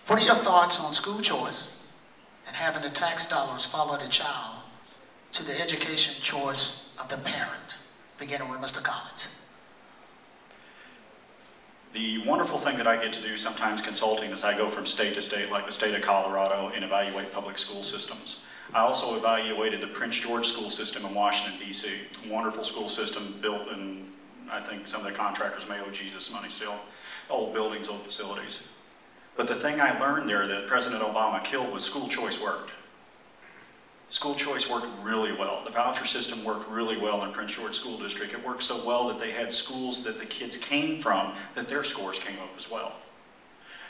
What are your thoughts on school choice and having the tax dollars follow the child to the education choice of the parent? Beginning with Mr. Collins. The wonderful thing that I get to do sometimes consulting is I go from state to state, like the state of Colorado, and evaluate public school systems. I also evaluated the Prince George school system in Washington, D.C. A wonderful school system built in, I think some of the contractors may owe Jesus money still. Old buildings, old facilities. But the thing I learned there that President Obama killed was school choice worked. School choice worked really well. The voucher system worked really well in Prince George School District. It worked so well that they had schools that the kids came from, that their scores came up as well.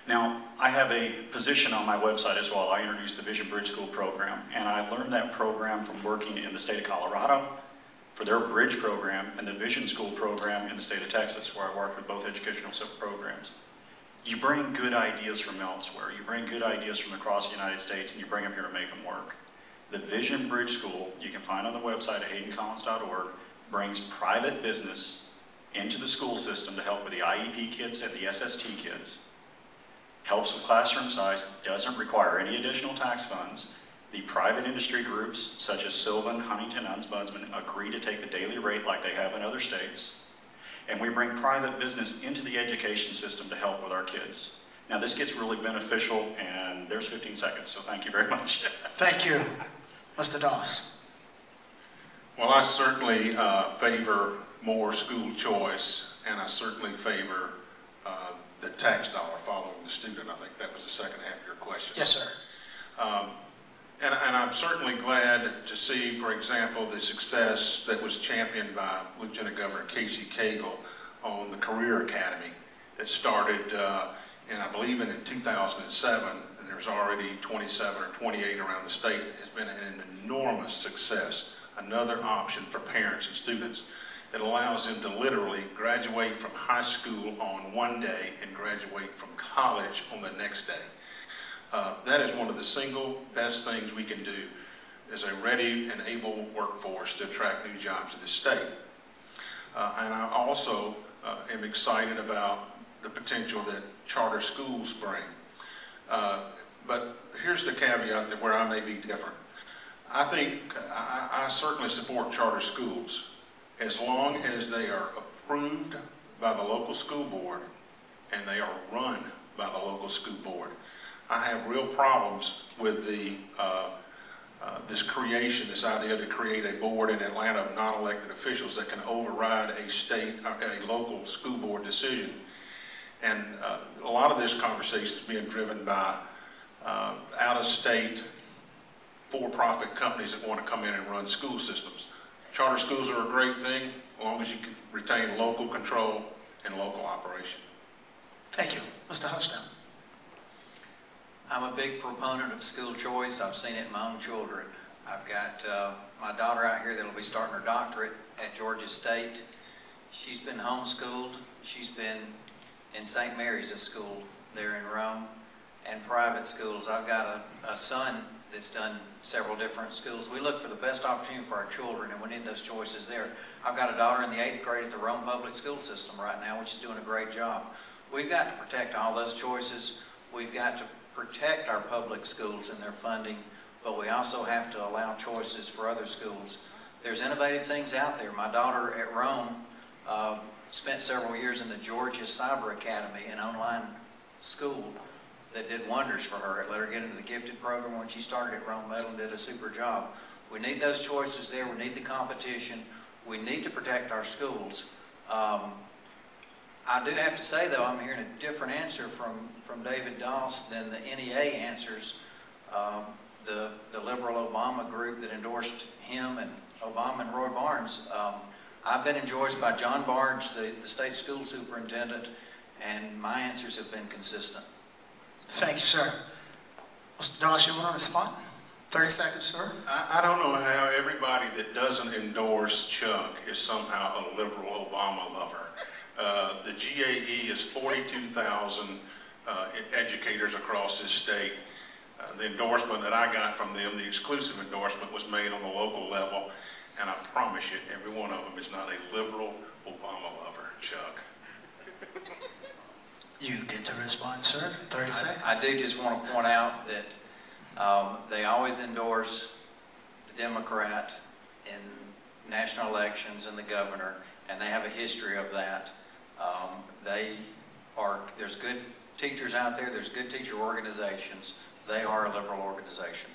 Now, I have a position on my website as well. I introduced the Vision Bridge School program, and I learned that program from working in the state of Colorado for their Bridge program and the Vision School program in the state of Texas, where I worked with both educational programs. You bring good ideas from elsewhere. You bring good ideas from across the United States, and you bring them here to make them work. The Vision Bridge School, you can find on the website at haydencollins.org, brings private business into the school system to help with the IEP kids and the SST kids. Helps with classroom size, doesn't require any additional tax funds. The private industry groups, such as Sylvan, Huntington, Ombudsman, agree to take the daily rate like they have in other states. And we bring private business into the education system to help with our kids. Now this gets really beneficial, and there's 15 seconds, so thank you very much. Thank you. Mr. Doss. Well, I certainly favor more school choice, and I certainly favor the tax dollar following the student. I think that was the second half of your question. Yes, sir. And I'm certainly glad to see, for example, the success that was championed by Lieutenant Governor Casey Cagle on the Career Academy that started and I believe in 2007, and there's already 27 or 28 around the state. It has been an enormous success. Another option for parents and students. It allows them to literally graduate from high school on one day and graduate from college on the next day. That is one of the single best things we can do as a ready and able workforce to attract new jobs to the state. And I also am excited about the potential that charter schools bring. But here's the caveat that where I may be different. I think I certainly support charter schools as long as they are approved by the local school board and they are run by the local school board. I have real problems with the this idea to create a board in Atlanta of non-elected officials that can override a local school board decision. And a lot of this conversation is being driven by out-of-state for-profit companies that want to come in and run school systems. Charter schools are a great thing as long as you can retain local control and local operation. Thank you. Mr. Huston. I'm a big proponent of school choice. I've seen it in my own children. I've got my daughter out here that will be starting her doctorate at Georgia State. She's been homeschooled. She's been in St. Mary's, a school there in Rome, and private schools. I've got a son that's done several different schools. We look for the best opportunity for our children, and we need those choices there. I've got a daughter in the 8th grade at the Rome Public School System right now, which is doing a great job. We've got to protect all those choices. We've got to protect our public schools and their funding, but we also have to allow choices for other schools. There's innovative things out there. My daughter at Rome spent several years in the Georgia Cyber Academy, an online school that did wonders for her. It let her get into the gifted program when she started at Rome Metal and did a super job. We need those choices there. We need the competition. We need to protect our schools. I do have to say, though, I'm hearing a different answer from David Doss than the NEA answers. The liberal Obama group that endorsed him and Obama and Roy Barnes. I've been endorsed by John Barge, the state school superintendent, and my answers have been consistent. Thank you, sir. Mr. Doss, you want to respond? 30 seconds, sir. I don't know how everybody that doesn't endorse Chuck is somehow a liberal Obama lover. The GAE is 42,000 educators across this state. The endorsement that I got from them, the exclusive endorsement, was made on the local level, and I promise you, every one of them is not a liberal Obama lover, Chuck. You get to respond, sir. 30 seconds. I do just want to point out that they always endorse the Democrat in national elections and the governor, and they have a history of that. There's good teachers out there, there's good teacher organizations. They are a liberal organization.